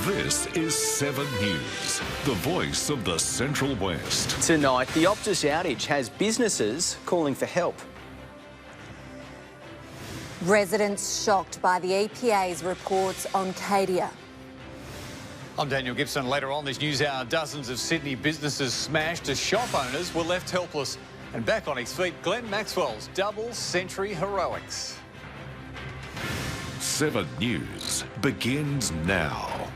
This is 7 News, the voice of the Central West. Tonight, the Optus outage has businesses calling for help. Residents shocked by the EPA's reports on Cadia. I'm Daniel Gibson. Later on this news hour, dozens of Sydney businesses smashed as shop owners were left helpless. And back on his feet, Glenn Maxwell's double-century heroics. 7 News begins now.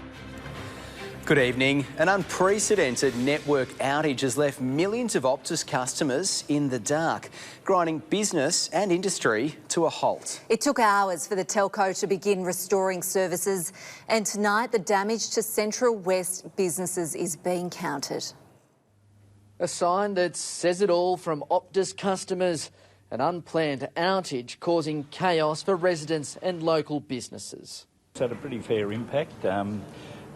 Good evening. An unprecedented network outage has left millions of Optus customers in the dark, grinding business and industry to a halt. It took hours for the telco to begin restoring services, and tonight the damage to Central West businesses is being counted. A sign that says it all from Optus customers. An unplanned outage causing chaos for residents and local businesses. It's had a pretty fair impact.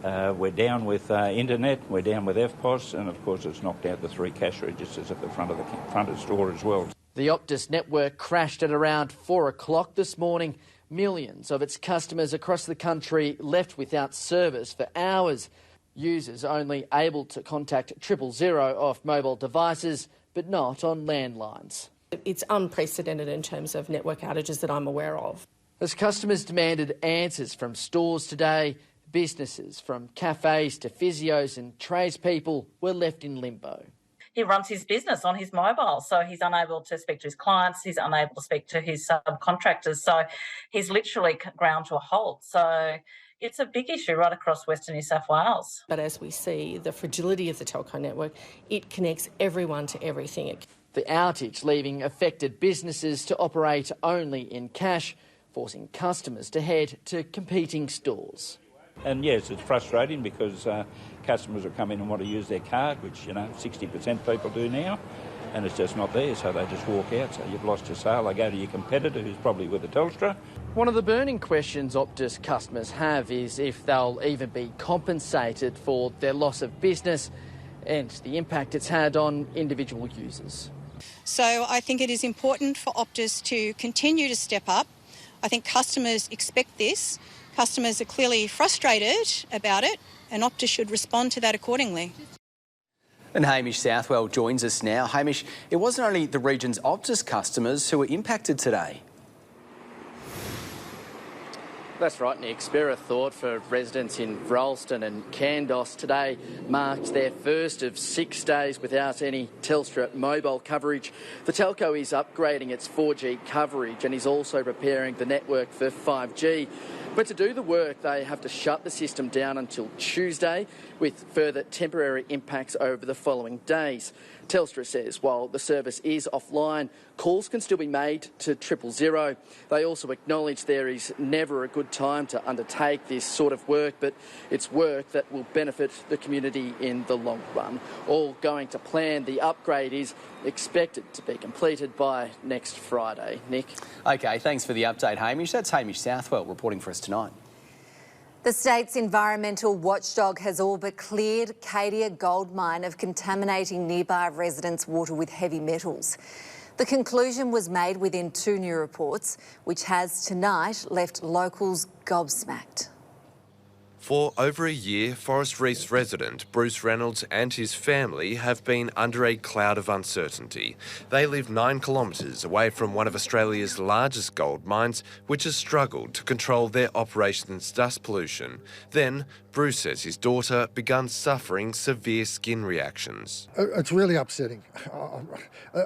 We're down with internet, we're down with FPOS, and of course it's knocked out the 3 cash registers at the front of the store as well. The Optus network crashed at around 4 o'clock this morning. Millions of its customers across the country left without service for hours. Users only able to contact 000 off mobile devices, but not on landlines. It's unprecedented in terms of network outages that I'm aware of. As customers demanded answers from stores today, businesses from cafes to physios and tradespeople were left in limbo. He runs his business on his mobile, so he's unable to speak to his clients, he's unable to speak to his subcontractors, so he's literally ground to a halt. So it's a big issue right across Western New South Wales. But as we see the fragility of the telco network, it connects everyone to everything. The outage leaving affected businesses to operate only in cash, forcing customers to head to competing stores. And yes, it's frustrating because customers will come in and want to use their card, which, 60% people do now, and it's just not there, so they just walk out. So you've lost your sale. They go to your competitor, who's probably with a Telstra. One of the burning questions Optus customers have is if they'll even be compensated for their loss of business and the impact it's had on individual users. So I think it is important for Optus to continue to step up. I think customers expect this. Customers are clearly frustrated about it, and Optus should respond to that accordingly. And Hamish Southwell joins us now. Hamish, it wasn't only the region's Optus customers who were impacted today. That's right, Nick. Spare a thought for residents in Ralston and Candos. Today marked their first of 6 days without any Telstra mobile coverage. The telco is upgrading its 4G coverage and is also preparing the network for 5G. But to do the work, they have to shut the system down until Tuesday, with further temporary impacts over the following days. Telstra says while the service is offline, calls can still be made to 000. They also acknowledge there is never a good time to undertake this sort of work, but it's work that will benefit the community in the long run. All going to plan. The upgrade is expected to be completed by next Friday. Nick? OK, thanks for the update, Hamish. That's Hamish Southwell reporting for us tonight. The state's environmental watchdog has all but cleared Cadia gold mine of contaminating nearby residents' water with heavy metals. The conclusion was made within 2 new reports, which has tonight left locals gobsmacked. For over a year, Forest Reefs resident Bruce Reynolds and his family have been under a cloud of uncertainty. They live 9 kilometres away from one of Australia's largest gold mines, which has struggled to control their operations' dust pollution. Then, Bruce says his daughter began suffering severe skin reactions. It's really upsetting.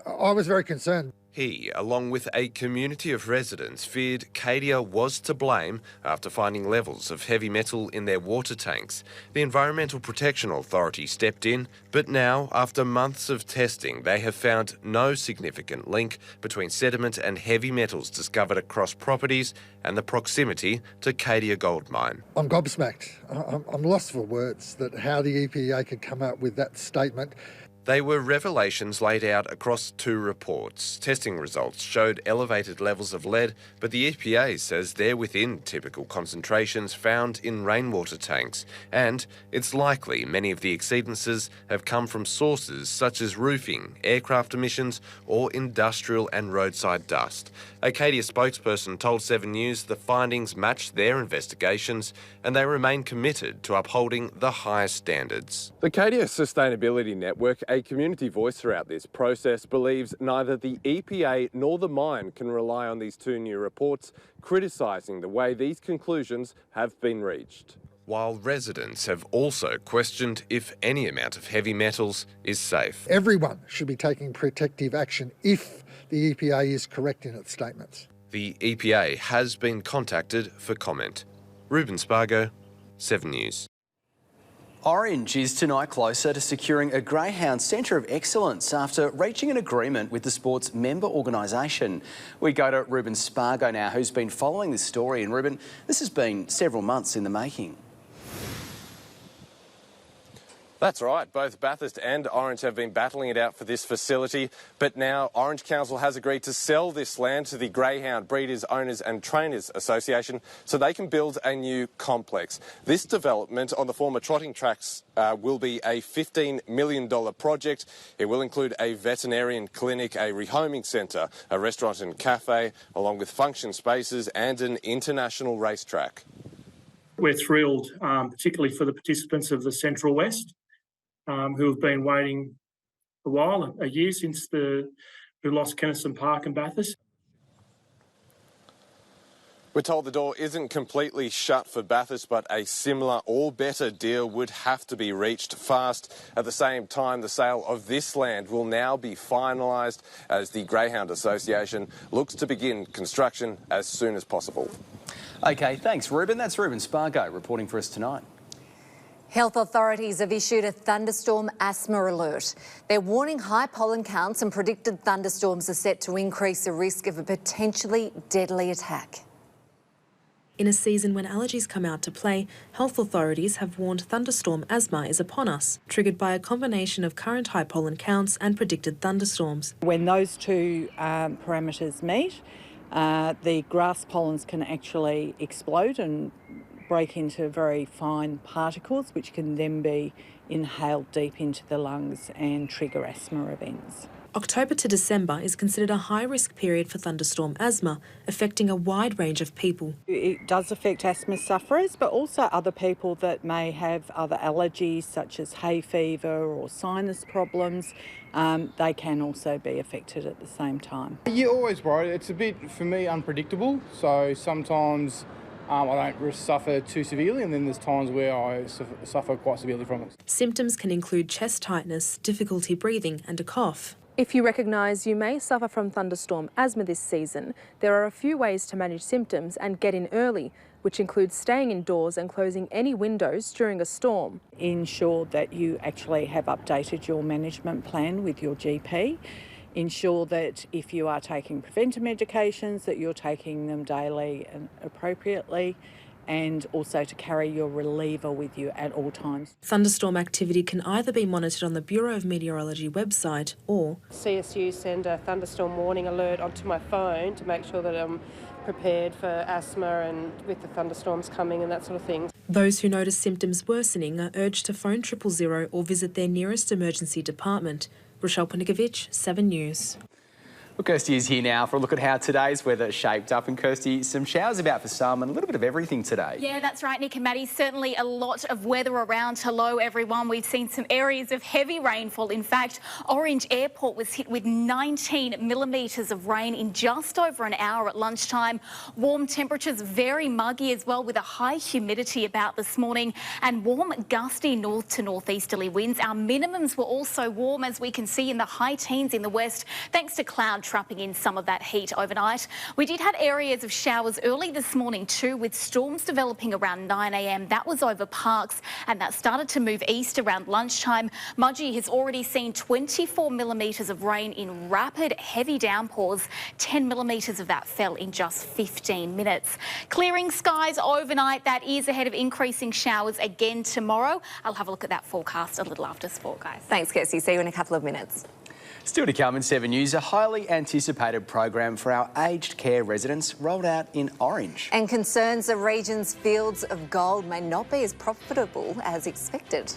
I was very concerned. He, along with a community of residents, feared Cadia was to blame after finding levels of heavy metal in their water tanks. The Environmental Protection Authority stepped in, but now, after months of testing, they have found no significant link between sediment and heavy metals discovered across properties and the proximity to Cadia Gold Mine. I'm gobsmacked. I'm lost for words that how the EPA could come up with that statement. They were revelations laid out across 2 reports. Testing results showed elevated levels of lead, but the EPA says they're within typical concentrations found in rainwater tanks, and it's likely many of the exceedances have come from sources such as roofing, aircraft emissions, or industrial and roadside dust. A Cadia spokesperson told 7 News the findings matched their investigations and they remain committed to upholding the highest standards. The Cadia Sustainability Network, a community voice throughout this process, believes neither the EPA nor the mine can rely on these 2 new reports, criticising the way these conclusions have been reached. While residents have also questioned if any amount of heavy metals is safe. Everyone should be taking protective action if the EPA is correct in its statements. The EPA has been contacted for comment. Ruben Spargo, 7 News. Orange is tonight closer to securing a Greyhound Centre of Excellence after reaching an agreement with the sport's member organisation. We go to Ruben Spargo now, who's been following this story. And Ruben, this has been several months in the making. That's right, both Bathurst and Orange have been battling it out for this facility, but now Orange Council has agreed to sell this land to the Greyhound Breeders, Owners and Trainers Association so they can build a new complex. This development on the former trotting tracks will be a $15 million project. It will include a veterinarian clinic, a rehoming centre, a restaurant and cafe, along with function spaces and an international racetrack. We're thrilled, particularly for the participants of the Central West, who have been waiting a while, a year since who lost Kenniston Park and Bathurst. We're told the door isn't completely shut for Bathurst, but a similar or better deal would have to be reached fast. At the same time, the sale of this land will now be finalised as the Greyhound Association looks to begin construction as soon as possible. OK, thanks, Ruben. That's Ruben Spargo reporting for us tonight. Health authorities have issued a thunderstorm asthma alert. They're warning high pollen counts and predicted thunderstorms are set to increase the risk of a potentially deadly attack. In a season when allergies come out to play, health authorities have warned thunderstorm asthma is upon us, triggered by a combination of current high pollen counts and predicted thunderstorms. When those 2 parameters meet, the grass pollens can actually explode and break into very fine particles, which can then be inhaled deep into the lungs and trigger asthma events. October to December is considered a high-risk period for thunderstorm asthma, affecting a wide range of people. It does affect asthma sufferers, but also other people that may have other allergies, such as hay fever or sinus problems. They can also be affected at the same time. You're always worried. It's a bit, for me, unpredictable. So sometimes I don't suffer too severely, and then there's times where I suffer quite severely from it. Symptoms can include chest tightness, difficulty breathing and a cough. If you recognise you may suffer from thunderstorm asthma this season, there are a few ways to manage symptoms and get in early, which includes staying indoors and closing any windows during a storm. Ensure that you actually have updated your management plan with your GP. Ensure that if you are taking preventer medications, that you're taking them daily and appropriately, and also to carry your reliever with you at all times. Thunderstorm activity can either be monitored on the Bureau of Meteorology website or CSU send a thunderstorm warning alert onto my phone to make sure that I'm prepared for asthma and with the thunderstorms coming and that sort of thing. Those who notice symptoms worsening are urged to phone 000 or visit their nearest emergency department. Rochelle Ponikovich, 7 News. Well, Kirsty is here now for a look at how today's weather shaped up. And Kirsty, some showers about for some and a little bit of everything today. Yeah, that's right, Nick and Maddie. Certainly a lot of weather around. Hello, everyone. We've seen some areas of heavy rainfall. In fact, Orange Airport was hit with 19 millimetres of rain in just over an hour at lunchtime. Warm temperatures, very muggy as well, with a high humidity about this morning, and warm, gusty north to northeasterly winds. Our minimums were also warm, as we can see, in the high teens in the west, thanks to cloud trapping in some of that heat overnight. We did have areas of showers early this morning too, with storms developing around 9 a.m. That was over Parks, and that started to move east around lunchtime. Mudgee has already seen 24 millimetres of rain in rapid, heavy downpours. 10 millimetres of that fell in just 15 minutes. Clearing skies overnight. That is ahead of increasing showers again tomorrow. I'll have a look at that forecast a little after sport, guys. Thanks, Kirsty. See you in a couple of minutes. Still to come in 7 News, a highly anticipated program for our aged care residents rolled out in Orange. And concerns the region's fields of gold may not be as profitable as expected.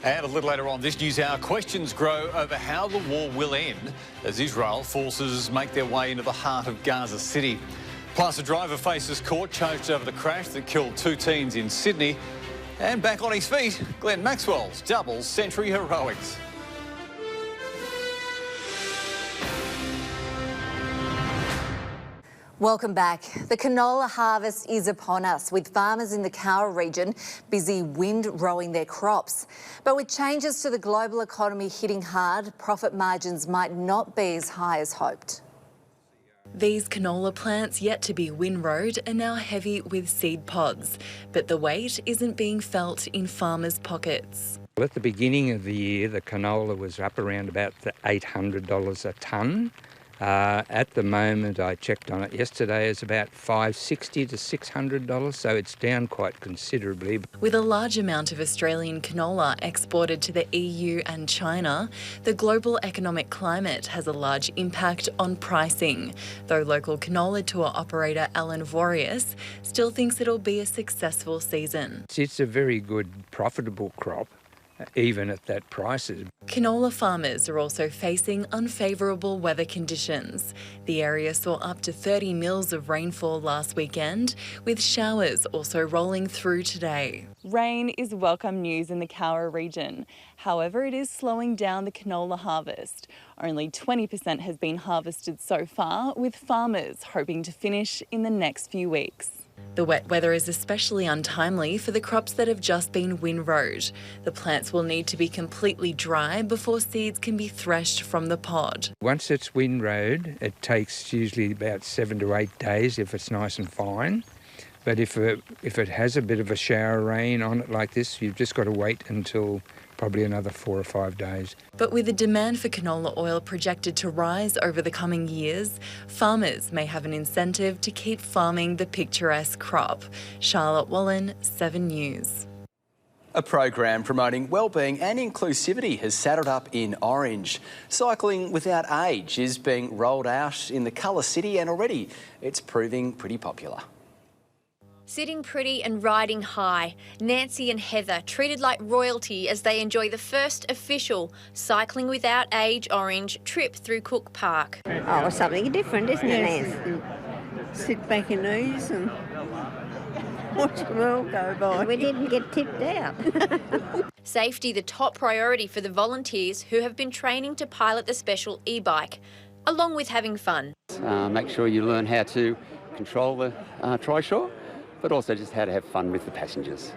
And a little later on this news hour, questions grow over how the war will end as Israel forces make their way into the heart of Gaza City. Plus, a driver faces court charged over the crash that killed 2 teens in Sydney. And back on his feet, Glenn Maxwell's double century heroics. Welcome back. The canola harvest is upon us, with farmers in the Cowra region busy windrowing their crops. But with changes to the global economy hitting hard, profit margins might not be as high as hoped. These canola plants yet to be windrowed are now heavy with seed pods, but the weight isn't being felt in farmers' pockets. Well, at the beginning of the year, the canola was up around about the $800 a tonne. At the moment, I checked on it yesterday, it's about $560 to $600, so it's down quite considerably. With a large amount of Australian canola exported to the EU and China, the global economic climate has a large impact on pricing, though local canola tour operator Alan Vorius still thinks it'll be a successful season. It's a very good, profitable crop, even at that prices. Canola farmers are also facing unfavourable weather conditions. The area saw up to 30 mils of rainfall last weekend, with showers also rolling through today. Rain is welcome news in the Cowra region. However, it is slowing down the canola harvest. Only 20% has been harvested so far, with farmers hoping to finish in the next few weeks. The wet weather is especially untimely for the crops that have just been windrowed. The plants will need to be completely dry before seeds can be threshed from the pod. Once it's windrowed, it takes usually about 7 to 8 days if it's nice and fine. But if it has a bit of a shower rain on it like this, you've just got to wait until probably another 4 or 5 days. But with the demand for canola oil projected to rise over the coming years, farmers may have an incentive to keep farming the picturesque crop. Charlotte Wallen, 7 News. A program promoting wellbeing and inclusivity has saddled up in Orange. Cycling without age is being rolled out in the Colour City, and already it's proving pretty popular. Sitting pretty and riding high, Nancy and Heather treated like royalty as they enjoy the first official Cycling Without Age Orange trip through Cook Park. Oh, something different, isn't it, Nancy? Sit back and ease and watch the world go by. We didn't get tipped out. Safety the top priority for the volunteers who have been training to pilot the special e-bike, along with having fun. Make sure you learn how to control the trishaw, but also just how to have fun with the passengers.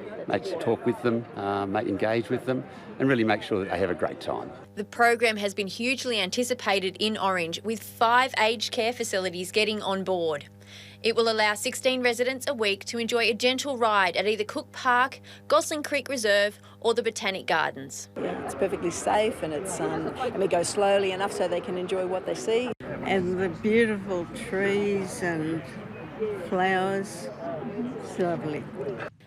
Talk with them, engage with them, and really make sure that they have a great time. The program has been hugely anticipated in Orange, with 5 aged care facilities getting on board. It will allow 16 residents a week to enjoy a gentle ride at either Cook Park, Gosling Creek Reserve or the Botanic Gardens. Yeah, it's perfectly safe, and and we go slowly enough so they can enjoy what they see. And the beautiful trees and flowers. It's lovely.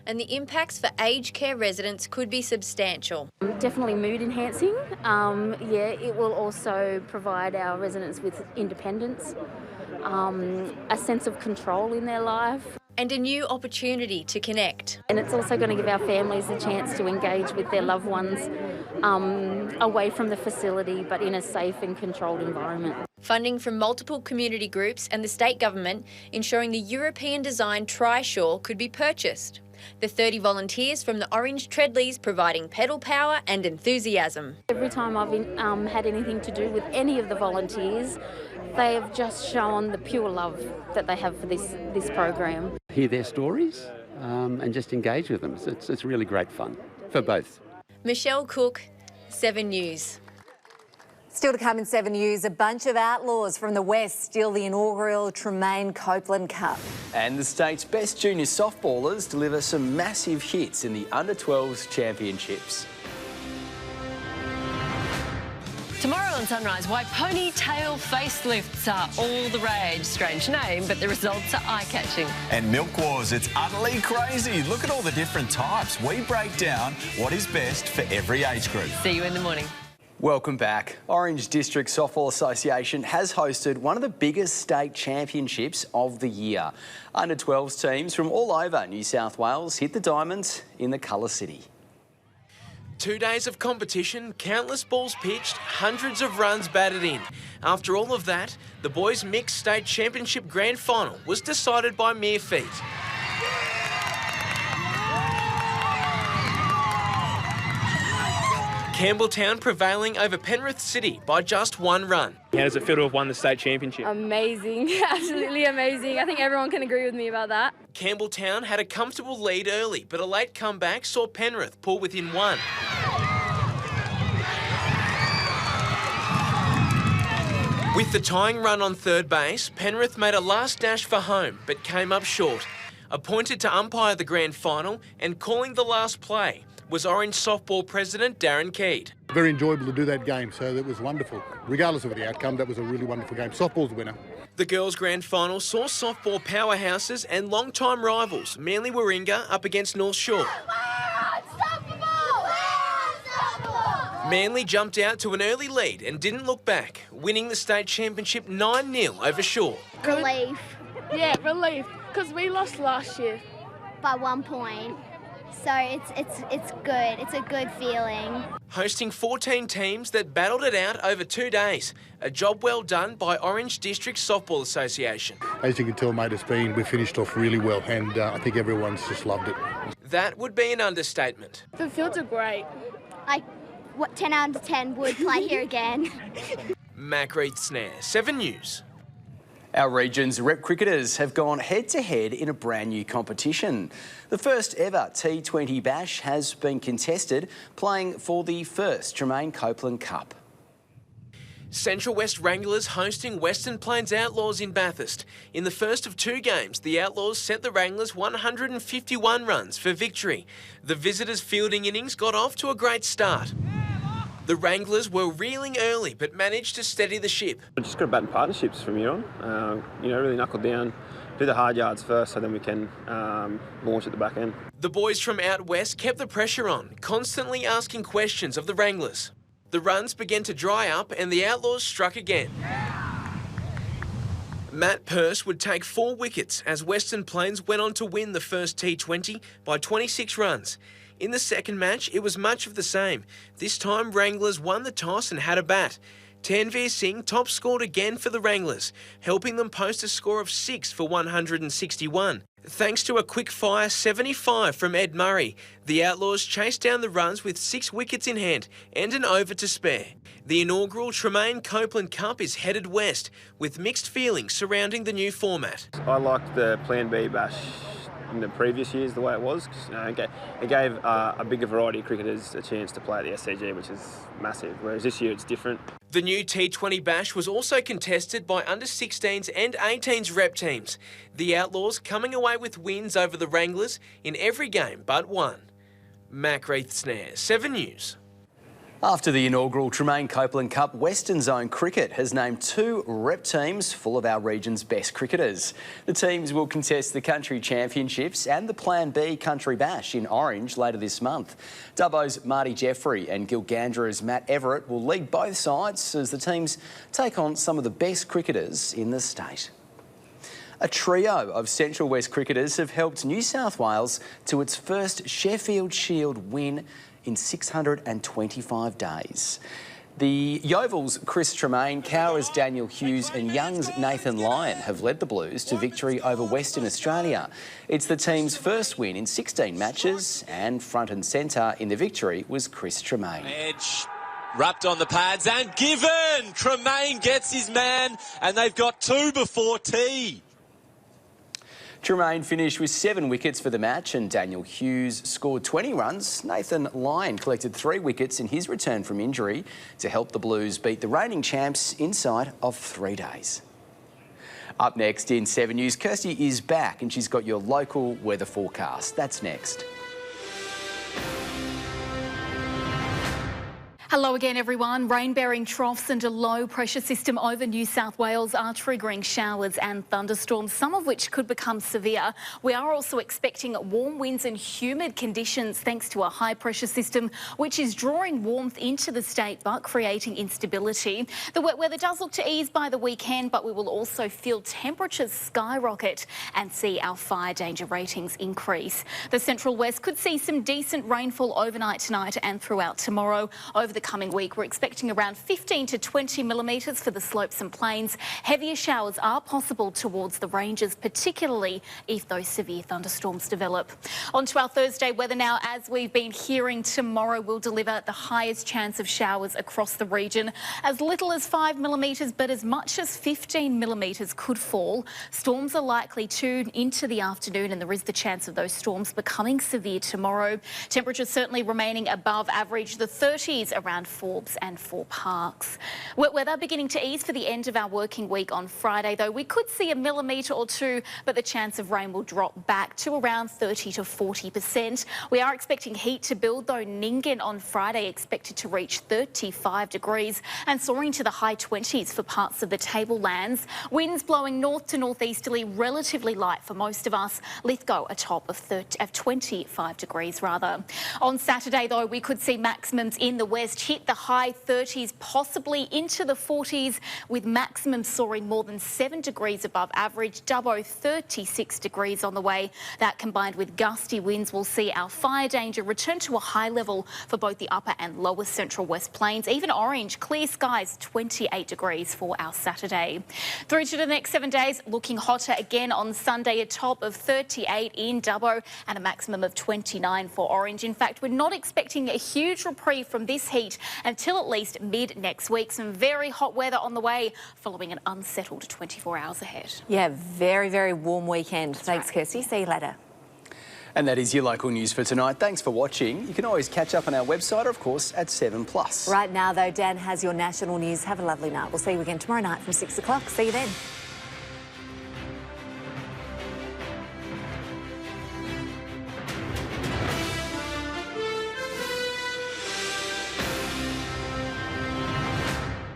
And the impacts for aged care residents could be substantial. Definitely mood enhancing. It will also provide our residents with independence, a sense of control in their life. And a new opportunity to connect. And it's also going to give our families a chance to engage with their loved ones away from the facility, but in a safe and controlled environment. Funding from multiple community groups and the state government ensuring the European-designed trishaw could be purchased. The 30 volunteers from the Orange Treadleys providing pedal power and enthusiasm. Every time I've had anything to do with any of the volunteers, they have just shown the pure love that they have for this program. Hear their stories and just engage with them. It's really great fun for both. Michelle Cook, 7 News. Still to come in 7 News, a bunch of outlaws from the West steal the inaugural Tremaine Copeland Cup. And the state's best junior softballers deliver some massive hits in the Under-12s Championships. Tomorrow on Sunrise, why ponytail facelifts are all the rage. Strange name, but the results are eye-catching. And Milk Wars, it's utterly crazy. Look at all the different types. We break down what is best for every age group. See you in the morning. Welcome back. Orange District Softball Association has hosted one of the biggest state championships of the year. Under-12s teams from all over New South Wales hit the diamonds in the Colour City. 2 days of competition, countless balls pitched, hundreds of runs batted in. After all of that, the boys' mixed state championship grand final was decided by mere feet. Campbelltown prevailing over Penrith City by just 1 run. How does it feel to have won the state championship? Amazing, absolutely amazing. I think everyone can agree with me about that. Campbelltown had a comfortable lead early, but a late comeback saw Penrith pull within 1. With the tying run on third base, Penrith made a last dash for home, but came up short. Appointed to umpire the grand final and calling the last play was Orange softball president Darren Keed. Very enjoyable to do that game, so that was wonderful. Regardless of the outcome, that was a really wonderful game. Softball's the winner. The girls' grand final saw softball powerhouses and long-time rivals Manly Warringah up against North Shore. Manly jumped out to an early lead and didn't look back, winning the state championship 9-0 over Shore. Relief. Yeah, relief, because we lost last year. By 1 point. So it's good. It's a good feeling. Hosting 14 teams that battled it out over 2 days. A job well done by Orange District Softball Association. As you can tell, mate, we finished off really well, and I think everyone's just loved it. That would be an understatement. The fields are great. 10 out of 10 would play here again. Mac Reith Snare, 7 News. Our region's rep cricketers have gone head-to-head in a brand new competition. The first ever T20 Bash has been contested, playing for the first Tremaine Copeland Cup. Central West Wranglers hosting Western Plains Outlaws in Bathurst. In the first of 2 games, the Outlaws set the Wranglers 151 runs for victory. The visitors' fielding innings got off to a great start. The Wranglers were reeling early but managed to steady the ship. We've just got to bat in partnerships from here on. Really knuckle down, do the hard yards first so then we can launch at the back end. The boys from out west kept the pressure on, constantly asking questions of the Wranglers. The runs began to dry up and the Outlaws struck again. Matt Purse would take 4 wickets as Western Plains went on to win the first T20 by 26 runs. In the second match, it was much of the same. This time, Wranglers won the toss and had a bat. Tanveer Singh top scored again for the Wranglers, helping them post a score of 6 for 161. Thanks to a quick-fire 75 from Ed Murray, the Outlaws chased down the runs with 6 wickets in hand and an over to spare. The inaugural Tremaine Copeland Cup is headed west, with mixed feelings surrounding the new format. I liked the Plan B Bash in the previous years, the way it was. It gave a bigger variety of cricketers a chance to play at the SCG, which is massive, whereas this year it's different. The new T20 Bash was also contested by under-16s and 18s rep teams. The Outlaws coming away with wins over the Wranglers in every game but one. Mac Reith Snare, 7 News. After the inaugural Tremaine Copeland Cup, Western Zone Cricket has named 2 rep teams full of our region's best cricketers. The teams will contest the Country Championships and the Plan B Country Bash in Orange later this month. Dubbo's Marty Jeffrey and Gilgandra's Matt Everett will lead both sides as the teams take on some of the best cricketers in the state. A trio of Central West cricketers have helped New South Wales to its first Sheffield Shield win in 625 days. The Yeovils' Chris Tremaine, Cowers' Daniel Hughes and Young's Nathan Lyon have led the Blues to victory over Western Australia. It's the team's first win in 16 matches, and front and centre in the victory was Chris Tremaine. Edge wrapped on the pads and given! Tremaine gets his man and they've got 2 before tea. Tremaine finished with 7 wickets for the match and Daniel Hughes scored 20 runs. Nathan Lyon collected 3 wickets in his return from injury to help the Blues beat the reigning champs inside of 3 days. Up next in 7 News, Kirsty is back and she's got your local weather forecast. That's next. Hello again, everyone. Rain-bearing troughs and a low-pressure system over New South Wales are triggering showers and thunderstorms, some of which could become severe. We are also expecting warm winds and humid conditions thanks to a high-pressure system which is drawing warmth into the state but creating instability. The wet weather does look to ease by the weekend, but we will also feel temperatures skyrocket and see our fire danger ratings increase. The Central West could see some decent rainfall overnight tonight and throughout tomorrow. Over the coming week, we're expecting around 15 to 20 millimetres for the slopes and plains. Heavier showers are possible towards the ranges, particularly if those severe thunderstorms develop. On to our Thursday weather now. As we've been hearing, tomorrow will deliver the highest chance of showers across the region. As little as 5 millimetres, but as much as 15 millimetres could fall. Storms are likely to into the afternoon, and there is the chance of those storms becoming severe tomorrow. Temperatures certainly remaining above average, the 30s around Forbes and 4 Parks. Wet weather beginning to ease for the end of our working week on Friday, though we could see a millimetre or 2, but the chance of rain will drop back to around 30 to 40%. We are expecting heat to build, though. Nyngan on Friday expected to reach 35 degrees and soaring to the high 20s for parts of the tablelands. Winds blowing north to northeasterly, relatively light for most of us. Lithgow a top of 25 degrees rather. On Saturday, though, we could see maximums in the west hit the high 30s, possibly into the 40s, with maximums soaring more than 7 degrees above average. Dubbo 36 degrees on the way. That combined with gusty winds will see our fire danger return to a high level for both the upper and lower Central West Plains. Even orange, clear skies, 28 degrees for our Saturday. Through to the next 7 days, looking hotter again on Sunday, a top of 38 in Dubbo and a maximum of 29 for orange. In fact, we're not expecting a huge reprieve from this heat until at least mid next week. Some very hot weather on the way following an unsettled 24 hours ahead. Yeah, very, very warm weekend. Thanks, Kirsty. See you later. And that is your local news for tonight. Thanks for watching. You can always catch up on our website or, of course, at 7plus. Right now, though, Dan has your national news. Have a lovely night. We'll see you again tomorrow night from 6 o'clock. See you then.